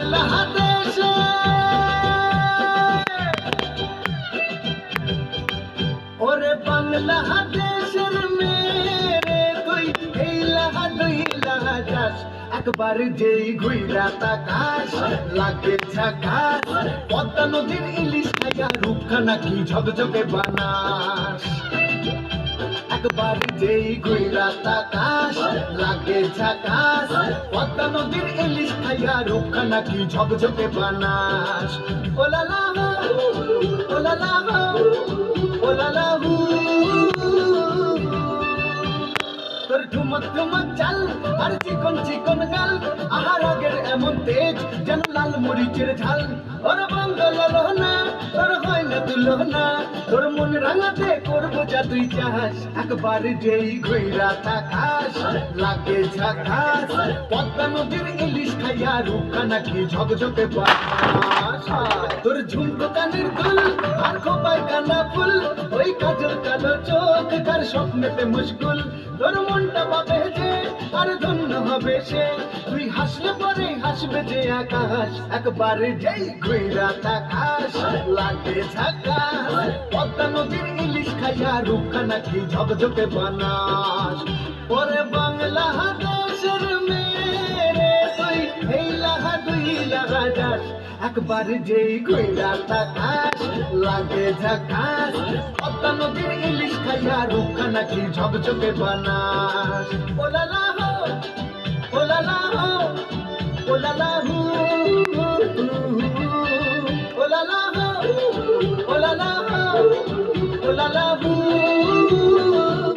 বাংলাদেশে ওরে বাংলাদেশের মেরে তুই এই লাহা দুই লাহা যাস একবার যেই ঘুইরা তাকাস লাগে ঝাকাস পদ্মা নদীর ইলিশ খাইয়া রূপখানা কি ঝকঝকে বানাস একবার যেই ঘুইরা তাকাস লাগে ঝাকাস পদ্মা নদীর ইলিশ খাইয়া রূপখানা কি ঝকঝকে বানাস ওলালা ওলালা ওলালা তোর ঠুমক ঠুমক চাল আর চিকন চিকন গাল আহার আগের এমন তেজ যেন লাল মরিচের ঝাল ওর বাঙ্গাল না তোর হয় না তুলনা তোর মন রাঙাতে করবো যা তুই চাস একবার যেই ঘুইরা তাকাস লাগে ঝাকাস পদ্মা নদীর ইলিশ খাইয়া রূপখানা কি ঝকঝকে বাতাস তোর ঝুমকো কানের দুল আর খোপায় কানা ফুল ওই কাজল কালো চোখ কার স্বপ্নেতে মুশকুল তোর মনটা পাবে যে আর ধন্য হবে সে তুই হাসলে পরে হাসবে যে আকাশ একবার যেই ঘুইরা তাকাস লাগে ঝাকাস পদ্মা নদীর ইলিশ খাইয়া রূপখানা কি ঝকঝকে বানাস ওরে বাংলাদেশের মেরে তুই এই লাহা দুই লাহা যাস একবার যেই ঘুইরা তাকাস লাগে ঝাকাস পদ্মা নদীর ইলিশ খাইয়া রূপখানা কি ঝকঝকে বানাস ওলালা